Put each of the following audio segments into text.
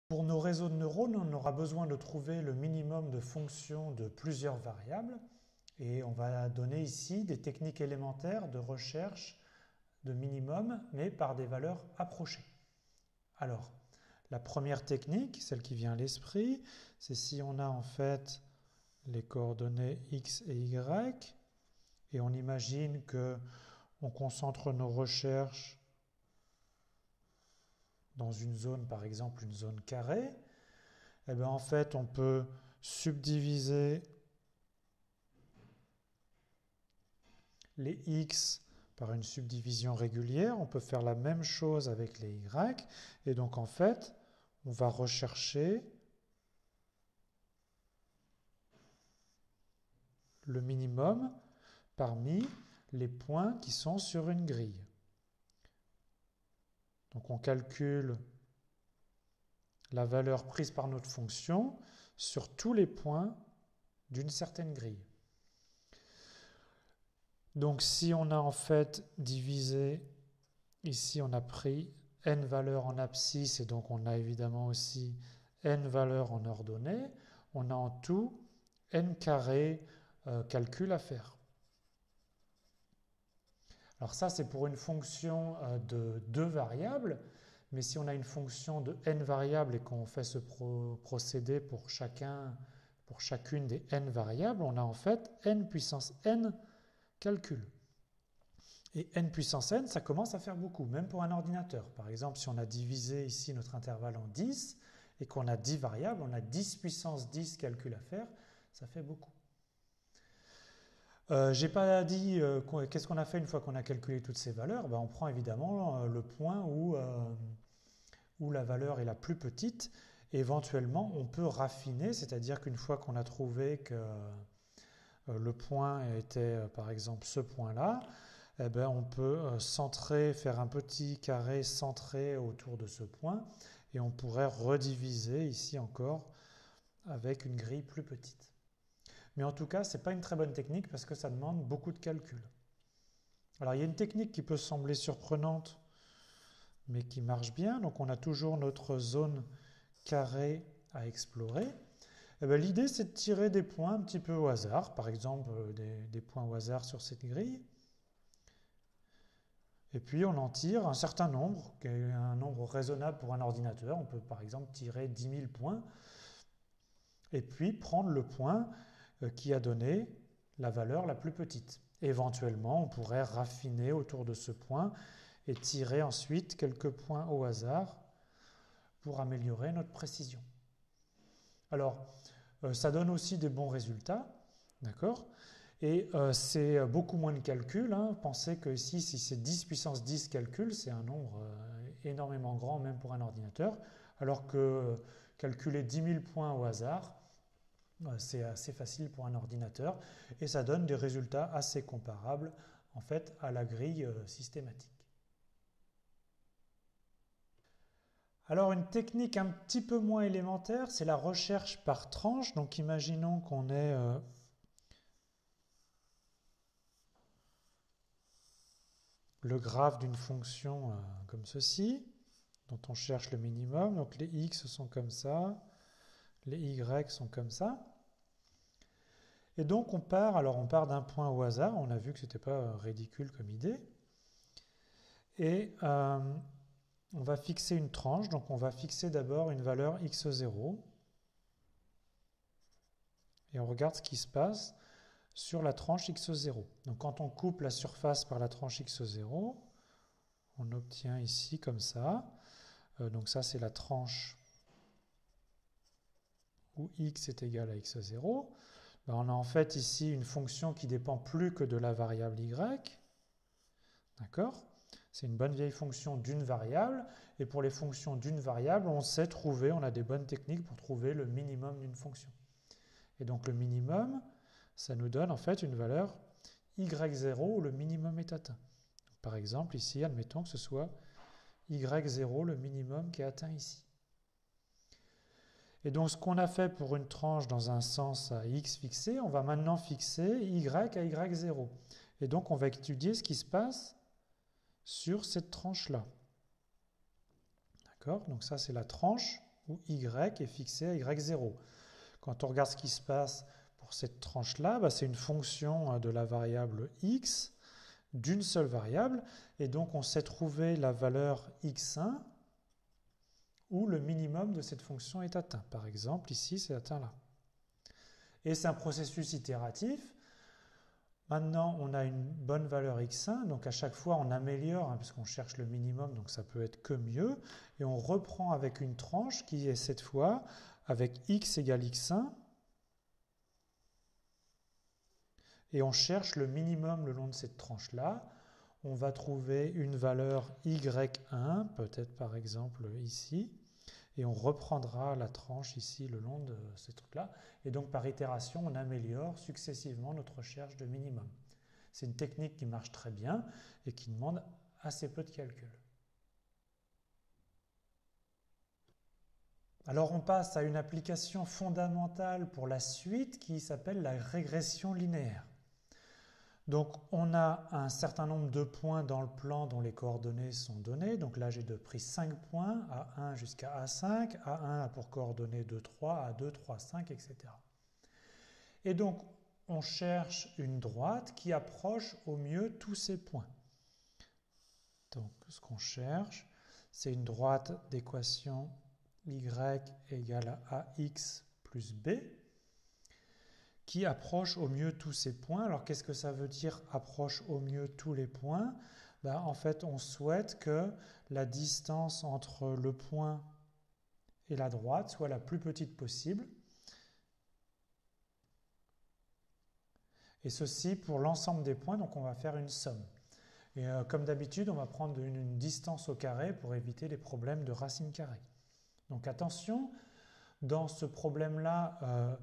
Pour nos réseaux de neurones, on aura besoin de trouver le minimum de fonctions de plusieurs variables et on va donner ici des techniques élémentaires de recherche de minimum mais par des valeurs approchées. Alors, la première technique, celle qui vient à l'esprit, c'est si on a en fait les coordonnées x et y et on imagine que on concentre nos recherches dans une zone, par exemple une zone carrée, et bien en fait on peut subdiviser les x par une subdivision régulière. On peut faire la même chose avec les y. Et donc en fait, on va rechercher le minimum parmi les points qui sont sur une grille. Donc on calcule la valeur prise par notre fonction sur tous les points d'une certaine grille. Donc si on a en fait divisé, ici on a pris n valeurs en abscisse et donc on a évidemment aussi n valeurs en ordonnée, on a en tout n carré calcul à faire. Alors ça c'est pour une fonction de 2 variables, mais si on a une fonction de n variables et qu'on fait ce procédé pour chacune des n variables, on a en fait n puissance n calcul. Et n puissance n, ça commence à faire beaucoup, même pour un ordinateur. Par exemple, si on a divisé ici notre intervalle en 10 et qu'on a 10 variables, on a 10 puissance 10 calculs à faire, ça fait beaucoup. J'ai pas dit qu'est-ce qu'on a fait une fois qu'on a calculé toutes ces valeurs. Ben, on prend évidemment le point où la valeur est la plus petite. Et éventuellement, on peut raffiner, c'est-à-dire qu'une fois qu'on a trouvé que le point était par exemple ce point-là, eh ben, on peut centrer, faire un petit carré centré autour de ce point et on pourrait rediviser ici encore avec une grille plus petite. Mais en tout cas, ce n'est pas une très bonne technique parce que ça demande beaucoup de calcul. Alors il y a une technique qui peut sembler surprenante mais qui marche bien. Donc on a toujours notre zone carrée à explorer. Eh ben, l'idée c'est de tirer des points un petit peu au hasard, par exemple des points au hasard sur cette grille. Et puis on en tire un certain nombre, qui est un nombre raisonnable pour un ordinateur. On peut par exemple tirer 10 000 points et puis prendre le point qui a donné la valeur la plus petite. Éventuellement, on pourrait raffiner autour de ce point et tirer ensuite quelques points au hasard pour améliorer notre précision. Alors, ça donne aussi des bons résultats, d'accord ? Et c'est beaucoup moins de calculs. Pensez que ici, si c'est 10 puissance 10 calculs, c'est un nombre énormément grand, même pour un ordinateur, alors que calculer 10 000 points au hasard, c'est assez facile pour un ordinateur, et ça donne des résultats assez comparables en fait à la grille systématique. Alors une technique un petit peu moins élémentaire, c'est la recherche par tranche. Donc imaginons qu'on ait le graphe d'une fonction comme ceci, dont on cherche le minimum. Donc les x sont comme ça, les y sont comme ça. Et donc on part d'un point au hasard, on a vu que ce n'était pas ridicule comme idée. Et on va fixer une tranche, donc on va fixer d'abord une valeur x0. Et on regarde ce qui se passe sur la tranche x0. Donc quand on coupe la surface par la tranche x0, on obtient ici comme ça. Donc ça c'est la tranche où x est égal à x0. Ben, on a en fait ici une fonction qui dépend plus que de la variable y. D'accord ? C'est une bonne vieille fonction d'une variable. Et pour les fonctions d'une variable, on sait trouver, on a des bonnes techniques pour trouver le minimum d'une fonction. Et donc le minimum, ça nous donne en fait une valeur y0 où le minimum est atteint. Par exemple, ici, admettons que ce soit y0 le minimum qui est atteint ici. Et donc ce qu'on a fait pour une tranche dans un sens à x fixé, on va maintenant fixer y à y0. Et donc on va étudier ce qui se passe sur cette tranche-là. D'accord ? Donc ça c'est la tranche où y est fixé à y0. Quand on regarde ce qui se passe pour cette tranche-là, bah, c'est une fonction de la variable x, d'une seule variable, et donc on sait trouver la valeur x1 où le minimum de cette fonction est atteint. Par exemple, ici, c'est atteint là. Et c'est un processus itératif. Maintenant, on a une bonne valeur x1, donc à chaque fois, on améliore, puisqu'on cherche le minimum, donc ça peut être que mieux. Et on reprend avec une tranche qui est cette fois avec x égale x1. Et on cherche le minimum le long de cette tranche-là. On va trouver une valeur y1, peut-être par exemple ici. Et on reprendra la tranche ici le long de ce truc-là. Et donc par itération, on améliore successivement notre recherche de minimum. C'est une technique qui marche très bien et qui demande assez peu de calcul. Alors on passe à une application fondamentale pour la suite qui s'appelle la régression linéaire. Donc on a un certain nombre de points dans le plan dont les coordonnées sont données. Donc là j'ai pris 5 points, A1 jusqu'à A5. A1 a pour coordonnées 2, 3, A2, 3, 5, etc. Et donc on cherche une droite qui approche au mieux tous ces points. Donc ce qu'on cherche, c'est une droite d'équation y égale à ax plus b qui approche au mieux tous ces points. Alors qu'est-ce que ça veut dire approche au mieux tous les points? En fait, on souhaite que la distance entre le point et la droite soit la plus petite possible. Et ceci pour l'ensemble des points, donc on va faire une somme. Et comme d'habitude, on va prendre une distance au carré pour éviter les problèmes de racine carrée. Donc attention, dans ce problème-là,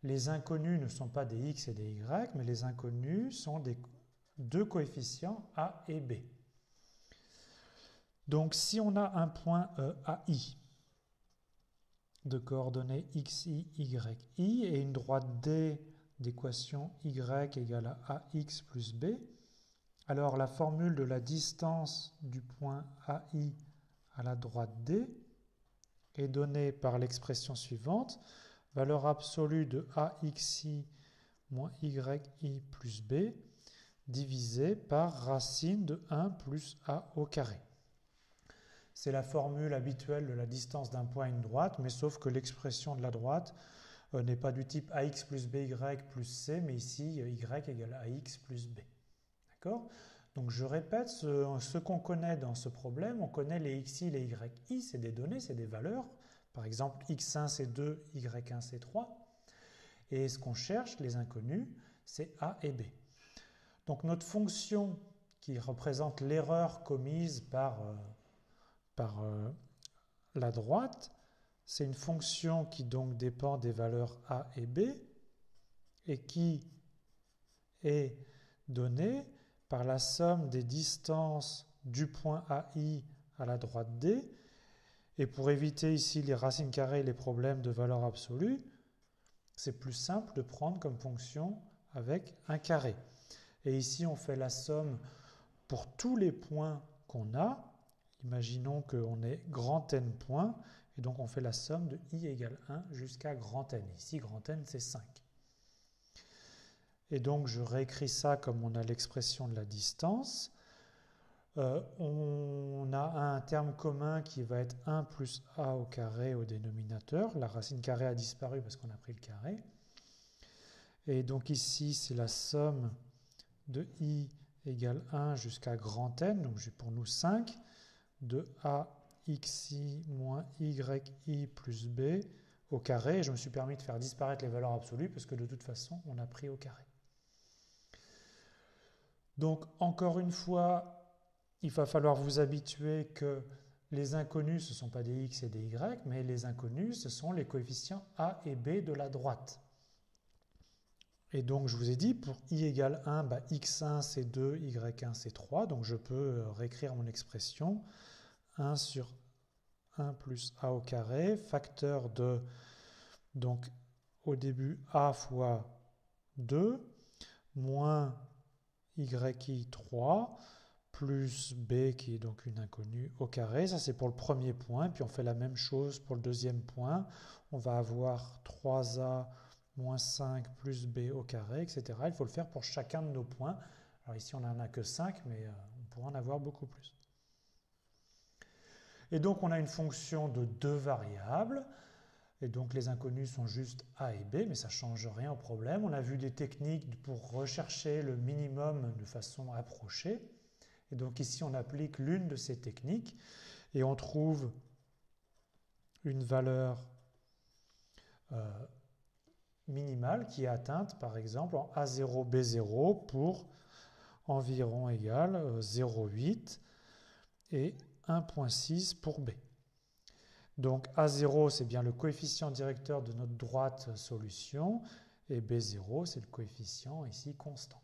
les inconnus ne sont pas des x et des y, mais les inconnus sont des deux coefficients a et b. Donc si on a un point AI de coordonnées xi, yi et une droite D d'équation y égale à ax plus b, alors la formule de la distance du point AI à la droite D est donnée par l'expression suivante, valeur absolue de axi moins yi plus b divisé par racine de 1 plus a au carré. C'est la formule habituelle de la distance d'un point à une droite, mais sauf que l'expression de la droite n'est pas du type ax plus by plus c, mais ici y égale ax plus b. D'accord ? Donc je répète ce qu'on connaît dans ce problème. On connaît les xi, les yi, c'est des données, c'est des valeurs. Par exemple, x1 c'est 2, y1 c'est 3. Et ce qu'on cherche, les inconnus, c'est a et b. Donc notre fonction qui représente l'erreur commise par la droite, c'est une fonction qui donc dépend des valeurs a et b et qui est donnée par la somme des distances du point AI à la droite D. Et pour éviter ici les racines carrées et les problèmes de valeur absolue, c'est plus simple de prendre comme fonction avec un carré. Et ici, on fait la somme pour tous les points qu'on a. Imaginons qu'on ait grand N points, et donc on fait la somme de i égale 1 jusqu'à grand N. Ici, grand N, c'est 5. Et donc, je réécris ça comme on a l'expression de la distance. On a un terme commun qui va être 1 plus a au carré au dénominateur. La racine carrée a disparu parce qu'on a pris le carré. Et donc ici, c'est la somme de i égale 1 jusqu'à grand N, donc j'ai pour nous 5, de a xi moins yi plus b au carré. Et je me suis permis de faire disparaître les valeurs absolues parce que de toute façon, on a pris au carré. Donc, encore une fois, il va falloir vous habituer que les inconnus, ce ne sont pas des x et des y, mais les inconnus, ce sont les coefficients a et b de la droite. Et donc, je vous ai dit, pour i égale 1, x1 c'est 2, y1 c'est 3. Donc, je peux réécrire mon expression. 1 sur 1 plus a au carré, facteur de, donc, au début, a fois 2, moins yi 3, plus b qui est donc une inconnue au carré. Ça c'est pour le premier point. Puis on fait la même chose pour le deuxième point. On va avoir 3a moins 5 plus b au carré, etc. Il faut le faire pour chacun de nos points. Alors ici on n'en a que 5, mais on pourra en avoir beaucoup plus. Et donc on a une fonction de deux variables. Et donc les inconnus sont juste a et b, mais ça ne change rien au problème. On a vu des techniques pour rechercher le minimum de façon approchée. Et donc ici, on applique l'une de ces techniques et on trouve une valeur minimale qui est atteinte, par exemple, en A0, B0 pour environ égal 0,8 et 1,6 pour B. Donc A0, c'est bien le coefficient directeur de notre droite solution et B0, c'est le coefficient ici constant.